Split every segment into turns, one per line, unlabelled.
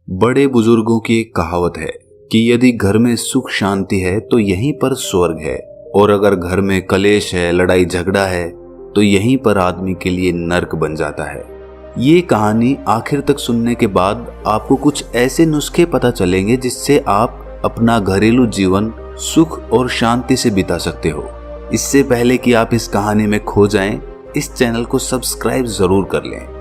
बड़े बुजुर्गों की एक कहावत है कि यदि घर में सुख शांति है तो यहीं पर स्वर्ग है, और अगर घर में कलेश है, लड़ाई झगड़ा है, तो यहीं पर आदमी के लिए नर्क बन जाता है। ये कहानी आखिर तक सुनने के बाद आपको कुछ ऐसे नुस्खे पता चलेंगे जिससे आप अपना घरेलू जीवन सुख और शांति से बिता सकते हो। इससे पहले कि आप इस कहानी में खो जाएं, इस चैनल को सब्सक्राइब जरूर कर लें।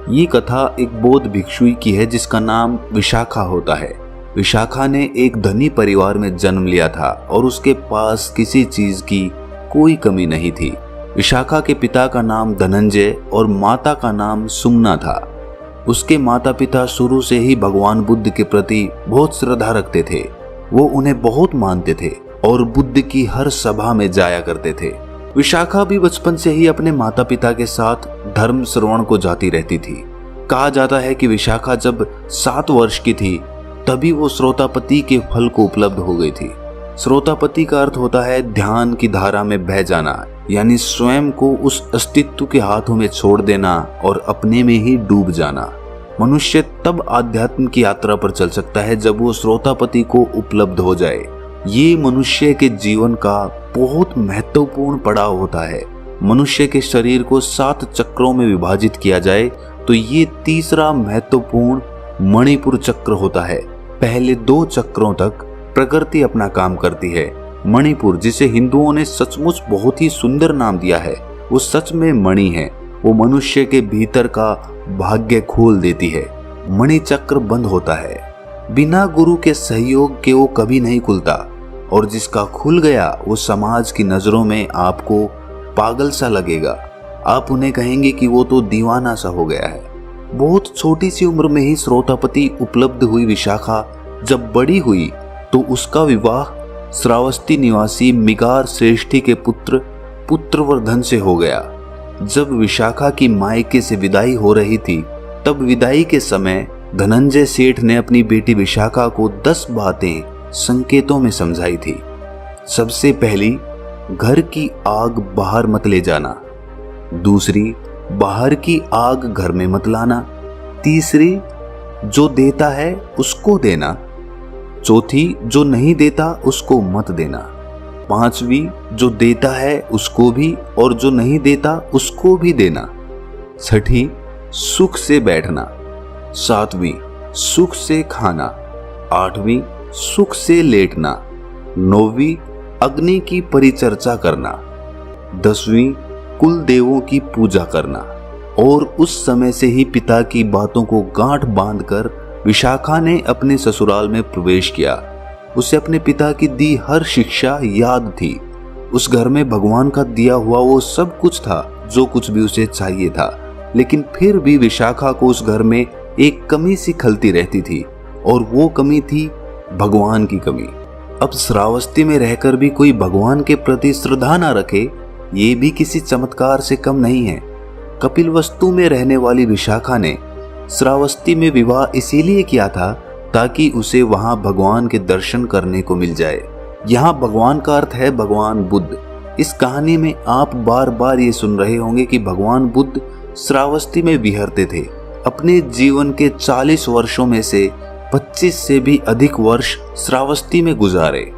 ये कथा एक बौद्ध भिक्षुई की है जिसका नाम विशाखा होता है। विशाखा ने एक धनी परिवार में जन्म लिया था और उसके पास किसी चीज की कोई कमी नहीं थी। विशाखा के पिता का नाम धनंजय और माता का नाम सुमना था। उसके माता पिता शुरू से ही भगवान बुद्ध के प्रति बहुत श्रद्धा रखते थे। वो उन्हें बहुत मानते थे और बुद्ध की हर सभा में जाया करते थे। विशाखा भी बचपन से ही अपने माता पिता के साथ धर्म श्रवण को जाती रहती थी। कहा जाता है कि विशाखा जब 7 वर्ष की थी तभी वो श्रोतापति के फल को उपलब्ध हो गई थी। श्रोतापति का अर्थ होता है ध्यान की धारा में बह जाना, यानी स्वयं को उस अस्तित्व के हाथों में छोड़ देना और अपने में ही डूब जाना। मनुष्य तब आध्यात्म की यात्रा पर चल सकता है जब वो श्रोतापति को उपलब्ध हो जाए। ये मनुष्य के जीवन का बहुत महत्वपूर्ण पड़ाव होता है। मनुष्य के शरीर को 7 चक्रों में विभाजित किया जाए तो ये तीसरा महत्वपूर्ण मणिपुर चक्र होता है। पहले 2 चक्रों तक प्रकृति अपना काम करती है। मणिपुर, जिसे हिंदुओं ने सचमुच बहुत ही सुंदर नाम दिया है, वो सच में मणि है। वो मनुष्य के भीतर का भाग्य खोल देती है। मणि चक्र बंद होता है, बिना गुरु के सहयोग के वो कभी नहीं खुलता, और जिसका खुल गया वो समाज की नजरों में आपको पागल सा लगेगा। आप उन्हें कहेंगे कि वो तो दीवाना सा हो गया है। बहुत छोटी सी उम्र में ही श्रोतापति उपलब्ध हुई विशाखा जब बड़ी हुई तो उसका विवाह श्रावस्ती निवासी मिगार श्रेष्ठी के पुत्र पुत्रवर्धन से हो गया। जब विशाखा की मायके से विदाई हो रही थी तब विदाई के समय धनंजय सेठ ने अपनी बेटी विशाखा को 10 बातें संकेतों में समझाई थी। सबसे पहली, घर की आग बाहर मत ले जाना। दूसरी, बाहर की आग घर में मत लाना। तीसरी, जो देता है उसको देना। चौथी, जो नहीं देता उसको मत देना। 5वीं, जो देता है उसको भी और जो नहीं देता उसको भी देना। 6ठी, सुख से बैठना। 7वीं, सुख से खाना। 8वीं, सुख से लेटना। 9वीं, अग्नि की परिचर्चा करना। 10वीं, कुल देवों की पूजा करना। और उस समय से ही पिता की बातों को गांठ बांधकर विशाखा ने अपने ससुराल में प्रवेश किया। उसे अपने पिता की दी हर शिक्षा याद थी। उस घर में भगवान का दिया हुआ वो सब कुछ था जो कुछ भी उसे चाहिए था, लेकिन फिर भी विशाखा को उस घर में एक कमी सी खलती रहती थी, और वो कमी थी भगवान की कमी। अब श्रावस्ती में रहकर भी कोई भगवान के प्रति श्रद्धा न रखे, ये भी किसी चमत्कार से कम नहीं है। कपिलवस्तु में रहने वाली विशाखा ने श्रावस्ती में विवाह इसीलिए किया था ताकि उसे वहां भगवान के दर्शन करने को मिल जाए। यहाँ भगवान का अर्थ है भगवान बुद्ध। इस कहानी में आप बार बार ये सुन रहे होंगे कि भगवान बुद्ध श्रावस्ती में विहरते थे। अपने जीवन के 40 वर्षों में से 25 से भी अधिक वर्ष श्रावस्ती में गुजारे।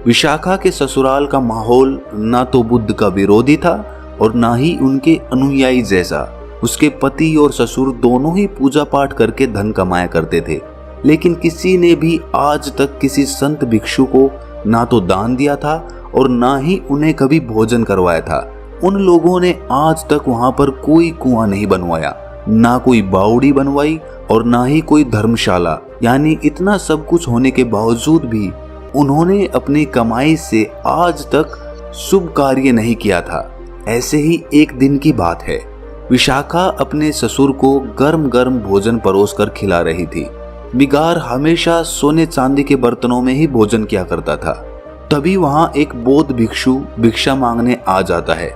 विशाखा के ससुराल का माहौल ना तो बुद्ध का विरोधी था और ना ही उनके अनुयायी जैसा। उसके पति और ससुर दोनों ही पूजा पाठ करके धन कमाया करते थे, लेकिन किसी ने भी आज तक किसी संत भिक्षु को ना तो दान दिया था और ना ही उन्हें कभी भोजन करवाया था। उन लोगों ने आज तक वहां पर कोई कुआं नहीं बनवाया, ना कोई बावड़ी बनवाई और ना ही कोई धर्मशाला। यानी इतना सब कुछ होने के बावजूद भी उन्होंने अपनी कमाई से आज तक शुभ कार्य नहीं किया था। ऐसे ही एक दिन की बात है, विशाखा अपने ससुर को गर्म गर्म भोजन परोसकर खिला रही थी। मिगार हमेशा सोने चांदी के बर्तनों में ही भोजन किया करता था। तभी वहां एक बौद्ध भिक्षु भिक्षा मांगने आ जाता है।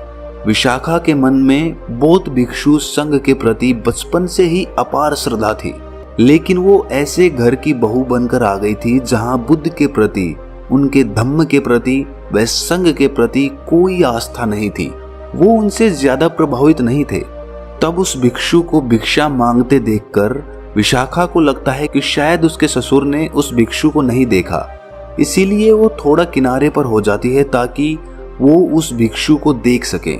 विशाखा के मन में बौद्ध भिक्षु संघ के प्रति बचपन से ही अपार श्रद्धा थी, लेकिन वो ऐसे घर की बहू बनकर आ गई थी जहां बुद्ध के प्रति, उनके धम्म के प्रति व संघ के प्रति कोई आस्था नहीं थी। वो उनसे ज्यादा प्रभावित नहीं थे। तब उस भिक्षु को भिक्षा मांगते देखकर विशाखा को लगता है कि शायद उसके ससुर ने उस भिक्षु को नहीं देखा, इसीलिए वो थोड़ा किनारे पर हो जाती है ताकि वो उस भिक्षु को देख सके।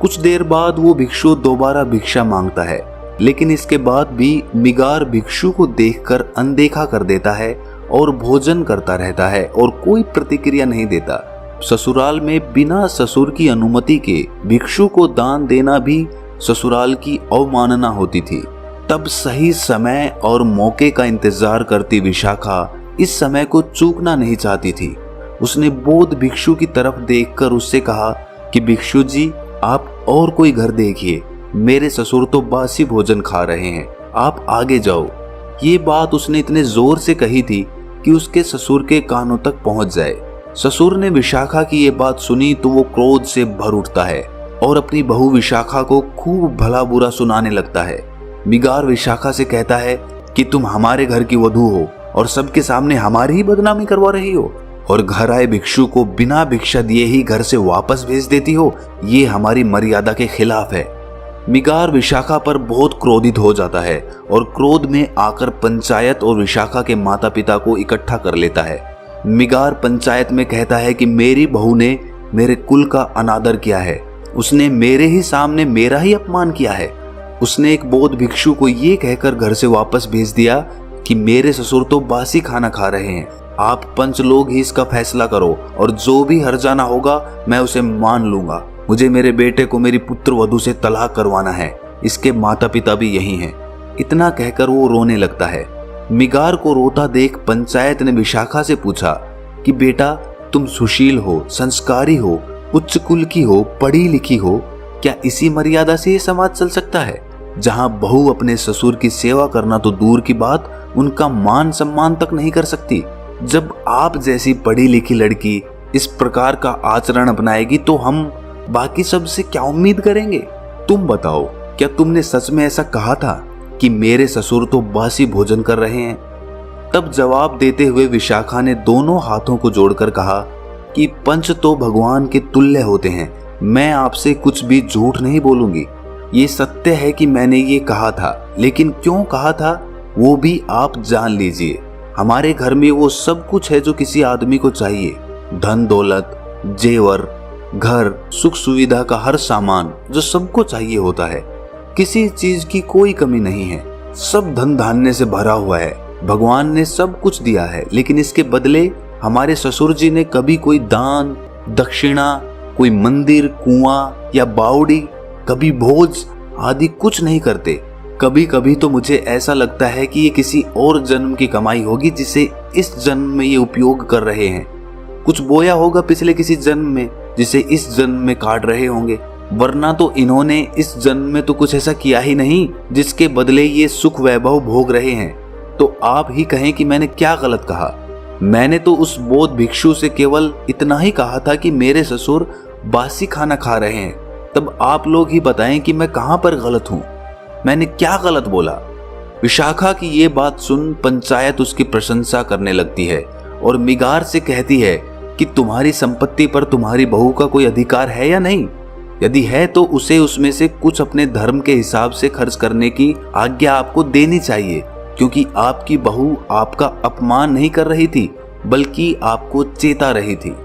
कुछ देर बाद वो भिक्षु दोबारा भिक्षा मांगता है, लेकिन इसके बाद भी मिगार भिक्षु को देखकर अनदेखा कर देता है और भोजन करता रहता है और कोई प्रतिक्रिया नहीं देता। ससुराल में बिना ससुर की अनुमति के भिक्षु को दान देना भी ससुराल की अवमानना होती थी। तब सही समय और मौके का इंतजार करती विशाखा इस समय को चूकना नहीं चाहती थी। उसने बौद्ध भिक्षु की तरफ देखकर उससे कहा कि भिक्षु जी, आप और कोई घर देखिए, मेरे ससुर तो बासी भोजन खा रहे हैं, आप आगे जाओ। ये बात उसने इतने जोर से कही थी कि उसके ससुर के कानों तक पहुंच जाए। ससुर ने विशाखा की ये बात सुनी तो वो क्रोध से भर उठता है और अपनी बहू विशाखा को खूब भला बुरा सुनाने लगता है। मिगार विशाखा से कहता है कि तुम हमारे घर की वधू हो और सबके सामने हमारी ही बदनामी करवा रही हो और घर आए भिक्षु को बिना भिक्षा दिए ही घर से वापस भेज देती हो, ये हमारी मर्यादा के खिलाफ है। मिगार विशाखा पर बहुत क्रोधित हो जाता है और क्रोध में आकर पंचायत और विशाखा के माता पिता को इकट्ठा कर लेता है। मिगार पंचायत में कहता है कि मेरी बहू ने मेरे कुल का अनादर किया है, उसने मेरे ही सामने मेरा ही अपमान किया है। उसने एक बौद्ध भिक्षु को ये कहकर घर से वापस भेज दिया कि मेरे ससुर तो बासी खाना खा रहे हैं, आप पंच लोग ही इसका फैसला करो और जो भी हर्जाना होगा मैं उसे मान लूंगा। मुझे मेरे बेटे को मेरी पुत्र वधू से तलाक करवाना है, इसके माता पिता भी यही हैं। इतना कहकर वो रोने लगता है। मिगार को रोता देख पंचायत ने विशाखा से पूछा कि बेटा, तुम सुशील हो, संस्कारी हो, उच्च कुल की हो, पढ़ी लिखी हो, क्या इसी मर्यादा से ये समाज चल सकता है जहां बहू अपने ससुर की सेवा करना तो दूर की बात, उनका मान सम्मान तक नहीं कर सकती। जब आप जैसी पढ़ी लिखी लड़की इस प्रकार का आचरण अपनाएगी तो हम बाकी सब से क्या उम्मीद करेंगे? तुम बताओ, क्या तुमने सच में ऐसा कहा था कि मेरे ससुर तो बासी भोजन कर रहे हैं? तब जवाब देते हुए विशाखा ने दोनों हाथों को जोड़कर कहा कि पंच तो भगवान के तुल्य होते हैं, मैं आपसे कुछ भी झूठ नहीं बोलूंगी। ये सत्य है कि मैंने ये कहा था, लेकिन क्यों कहा था वो भी आप जान लीजिए। हमारे घर में वो सब कुछ है जो किसी आदमी को चाहिए, धन दौलत, जेवर, घर, सुख सुविधा का हर सामान जो सबको चाहिए होता है। किसी चीज की कोई कमी नहीं है, सब धन धान्य से भरा हुआ है। भगवान ने सब कुछ दिया है, लेकिन इसके बदले हमारे ससुर जी ने कभी कोई दान, दक्षिणा, कोई मंदिर, कुआं या बावड़ी, कभी भोज आदि कुछ नहीं करते। कभी कभी तो मुझे ऐसा लगता है कि ये किसी और जन्म की कमाई होगी जिसे इस जन्म में ये उपयोग कर रहे हैं। कुछ बोया होगा पिछले किसी जन्म में जिसे इस जन्म में काट रहे होंगे, वरना तो इन्होंने इस जन्म में तो कुछ ऐसा किया ही नहीं जिसके बदले ये सुख वैभव भोग रहे हैं। तो आप ही कहें कि मैंने क्या गलत कहा? मैंने तो उस बौद्ध भिक्षु से केवल इतना ही कहा था कि मेरे ससुर बासी खाना खा रहे हैं। तब आप लोग ही बताएं कि मैं कहां पर गलत हूं, मैंने क्या गलत बोला? विशाखा की ये बात सुन पंचायत उसकी प्रशंसा करने लगती है और मिगार से कहती है कि तुम्हारी संपत्ति पर तुम्हारी बहू का कोई अधिकार है या नहीं? यदि है तो उसे उसमें से कुछ अपने धर्म के हिसाब से खर्च करने की आज्ञा आपको देनी चाहिए, क्योंकि आपकी बहू आपका अपमान नहीं कर रही थी बल्कि आपको चेता रही थी।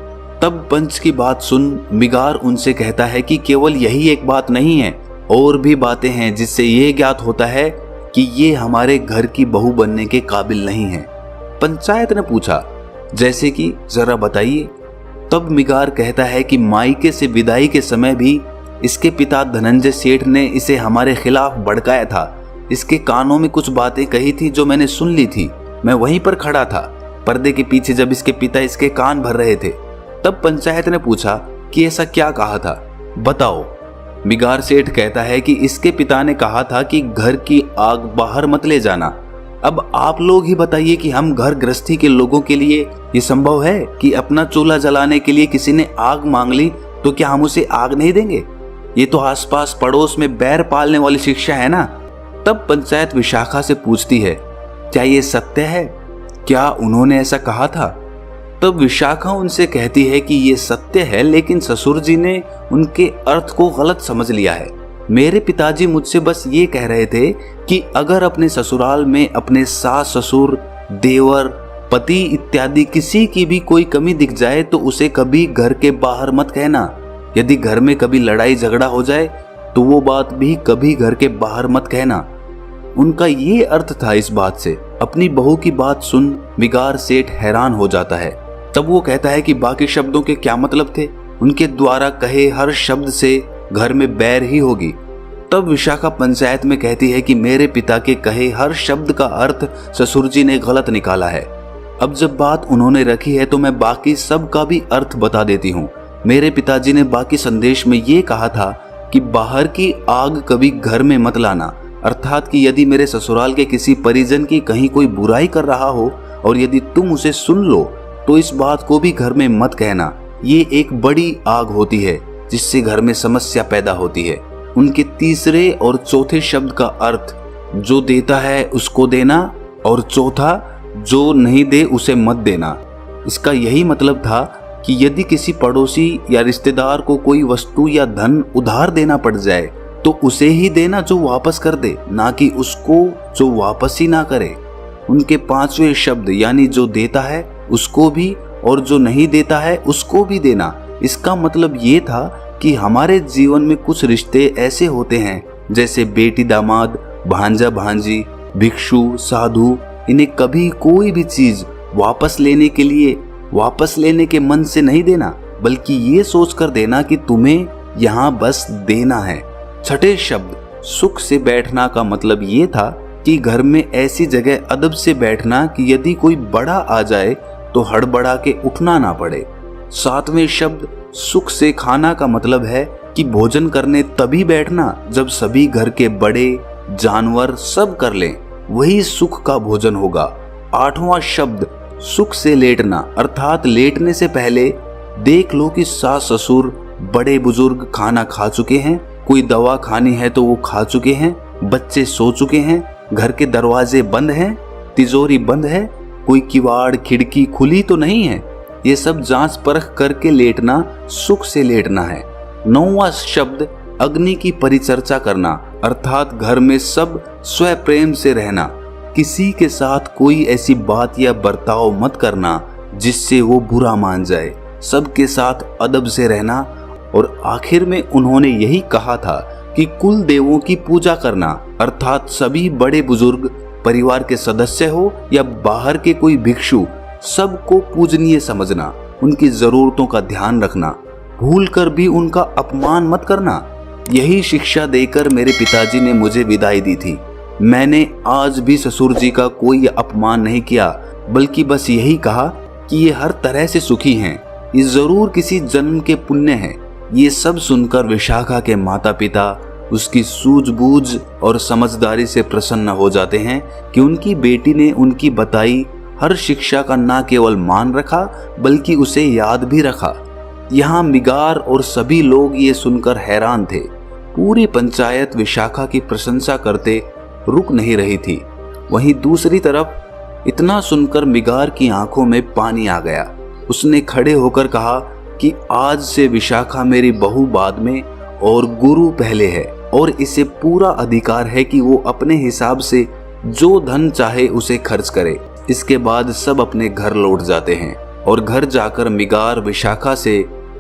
तब पंच की बात सुन मिगार उनसे कहता है कि केवल यही एक बात नहीं है, और भी बातें हैं जिससे ये ज्ञात होता है कि ये हमारे घर की बहू बनने के काबिल नहीं है। पंचायत ने पूछा, जैसे कि जरा बताइए। तब मिगार कहता है कि मायके से विदाई के समय भी इसके पिता धनंजय सेठ ने इसे हमारे खिलाफ भड़काया था। इसके कानों में कुछ बातें कही थी जो मैंने सुन ली थी। मैं वहीं पर खड़ा था पर्दे के पीछे जब इसके पिता इसके कान भर रहे थे। तब पंचायत ने पूछा कि ऐसा क्या कहा था, बताओ। मिगार सेठ कहता है कि इसके पिता ने कहा था कि घर की आग बाहर मत ले जाना। अब आप लोग ही बताइए कि हम घर गृहस्थी के लोगों के लिए ये संभव है कि अपना चूल्हा जलाने के लिए किसी ने आग मांग ली तो क्या हम उसे आग नहीं देंगे? ये तो आसपास पड़ोस में बैर पालने वाली शिक्षा है ना। तब पंचायत विशाखा से पूछती है, क्या ये सत्य है? क्या उन्होंने ऐसा कहा था? तब विशाखा उनसे कहती है कि ये सत्य है, लेकिन ससुर जी ने उनके अर्थ को गलत समझ लिया है। मेरे पिताजी मुझसे बस ये कह रहे थे कि अगर अपने ससुराल में अपने सास ससुर, देवर, पति इत्यादि किसी की भी कोई कमी दिख जाए तो उसे कभी घर के बाहर मत कहना। यदि घर में कभी लड़ाई झगड़ा हो जाए तो वो बात भी कभी घर के बाहर मत कहना। उनका ये अर्थ था इस बात से। अपनी बहू की बात सुन मिगार सेठ हैरान हो जाता है। तब वो कहता है कि बाकी शब्दों के क्या मतलब थे, उनके द्वारा कहे हर शब्द से घर में बैर ही होगी। तब विशाखा पंचायत में कहती है कि मेरे पिता के कहे हर शब्द का अर्थ ससुर जी ने गलत निकाला है। अब जब बात उन्होंने रखी है तो मैं बाकी सब का भी अर्थ बता देती हूँ। मेरे पिताजी ने बाकी संदेश में ये कहा था कि बाहर की आग कभी घर में मत लाना, अर्थात कि यदि मेरे ससुराल के किसी परिजन की कहीं कोई बुराई कर रहा हो और यदि तुम उसे सुन लो तो इस बात को भी घर में मत कहना। ये एक बड़ी आग होती है जिससे घर में समस्या पैदा होती है। उनके तीसरे और चौथे शब्द का अर्थ जो देता है उसको देना और चौथा जो नहीं दे उसे मत देना। इसका यही मतलब था कि यदि किसी पड़ोसी या रिश्तेदार को कोई वस्तु या धन उधार देना पड़ जाए तो उसे ही देना जो वापस कर दे, ना कि उसको जो वापस ही ना करे। उनके पांचवें शब्द यानी जो देता है उसको भी और जो नहीं देता है उसको भी देना। इसका मतलब ये था कि हमारे जीवन में कुछ रिश्ते ऐसे होते हैं जैसे बेटी दामाद, भांजा भांजी, भिक्षु साधु, इन्हें कभी कोई भी चीज वापस लेने के मन से नहीं देना, बल्कि ये सोचकर देना कि तुम्हें यहाँ बस देना है। छठे शब्द सुख से बैठना का मतलब ये था कि घर में ऐसी जगह अदब से बैठना कि यदि कोई बड़ा आ जाए तो हड़बड़ा के उठना ना पड़े। सातवें शब्द सुख से खाना का मतलब है कि भोजन करने तभी बैठना जब सभी घर के बड़े जानवर सब कर लें, वही सुख का भोजन होगा। आठवां शब्द सुख से लेटना, अर्थात लेटने से पहले देख लो कि सास ससुर बड़े बुजुर्ग खाना खा चुके हैं, कोई दवा खानी है तो वो खा चुके हैं, बच्चे सो चुके हैं, घर के दरवाजे बंद हैं, तिजोरी बंद है, कोई किवाड़ खिड़की खुली तो नहीं है। ये सब जांच परख करके लेटना सुख से लेटना है। नौवां शब्द अग्नि की परिचर्चा करना, अर्थात घर में सब स्वयं प्रेम से रहना, किसी के साथ कोई ऐसी बात या बर्ताव मत करना जिससे वो बुरा मान जाए, सबके साथ अदब से रहना। और आखिर में उन्होंने यही कहा था कि कुल देवों की पूजा करना, अर्थात सभी बड़े बुजुर्ग परिवार के सदस्य हो या बाहर के कोई भिक्षु, सबको पूजनीय समझना, उनकी जरूरतों का ध्यान रखना, भूल कर भी उनका अपमान मत करना। यही शिक्षा देकर मेरे पिताजी ने मुझे विदाई दी थी। मैंने आज भी ससुर जी का कोई अपमान नहीं किया, बल्कि बस यही कहा कि ये हर तरह से सुखी हैं, ये जरूर किसी जन्म के पुण्य हैं। ये सब सुनकर विशाखा के माता पिता उसकी सूझबूझ और समझदारी से प्रसन्न हो जाते हैं कि उनकी बेटी ने उनकी बताई हर शिक्षा का न केवल मान रखा बल्कि उसे याद भी रखा। यहाँ मिगार और सभी लोग ये सुनकर हैरान थे। पूरी पंचायत विशाखा की प्रशंसा करते रुक नहीं रही थी। वहीं दूसरी तरफ इतना सुनकर मिगार की आंखों में पानी आ गया। उसने खड़े होकर कहा कि आज से विशाखा मेरी बहू बाद में और गुरु पहले है, और इसे पूरा अधिकार है कि वो अपने हिसाब से जो धन चाहे उसे खर्च करे। इसके बाद सब अपने घर लौट जाते हैं और घर जाकर मिगार विशाखा से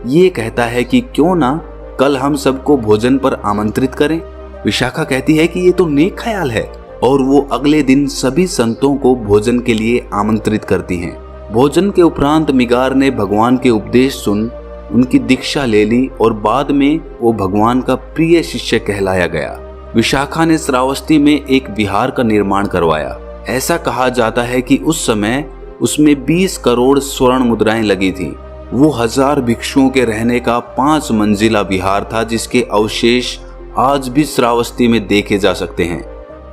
ये कहता है कि क्यों ना कल हम सबको भोजन पर आमंत्रित करें। विशाखा कहती है कि ये तो नेक ख्याल है, और वो अगले दिन सभी संतों को भोजन के लिए आमंत्रित करती हैं। भोजन के उपरांत मिगार ने भगवान के उपदेश सुन उनकी दीक्षा ले ली और बाद में वो भगवान का प्रिय शिष्य कहलाया गया। विशाखा ने श्रावस्ती में एक विहार का निर्माण करवाया। ऐसा कहा जाता है कि उस समय उसमें 20 करोड़ स्वर्ण मुद्राएं लगी थी। वो 1000 भिक्षुओं के रहने का 5 मंजिला विहार था, जिसके अवशेष आज भी श्रावस्ती में देखे जा सकते हैं।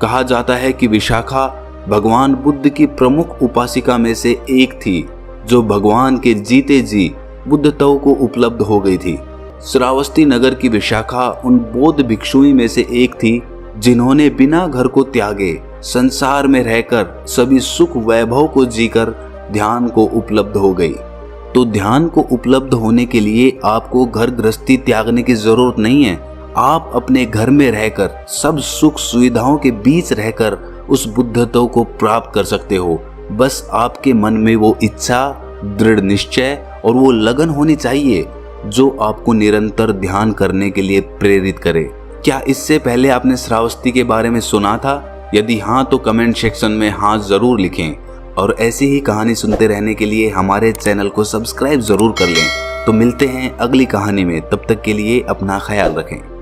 कहा जाता है कि विशाखा भगवान बुद्ध की प्रमुख उपासिका में से एक थी, जो भगवान के जीते जी बुद्धत्व को उपलब्ध हो गई थी। श्रावस्ती नगर की विशाखा उन बौद्ध भिक्षुओं में से एक थी जिन्होंने बिना घर को त्यागे संसार में रहकर सभी सुख वैभव को जीकर ध्यान को उपलब्ध हो गई। तो ध्यान को उपलब्ध होने के लिए आपको घर गृहस्थी त्यागने की जरूरत नहीं है। आप अपने घर में रहकर सब सुख सुविधाओं के बीच रहकर उस बुद्धत्व को प्राप्त कर सकते हो। बस आपके मन में वो इच्छा, दृढ़ निश्चय और वो लगन होनी चाहिए जो आपको निरंतर ध्यान करने के लिए प्रेरित करे। क्या इससे पहले आपने श्रावस्ती के बारे में सुना था? यदि हाँ तो कमेंट सेक्शन में हाँ जरूर लिखें और ऐसी ही कहानी सुनते रहने के लिए हमारे चैनल को सब्सक्राइब जरूर कर लें। तो मिलते हैं अगली कहानी में, तब तक के लिए अपना ख्याल रखें।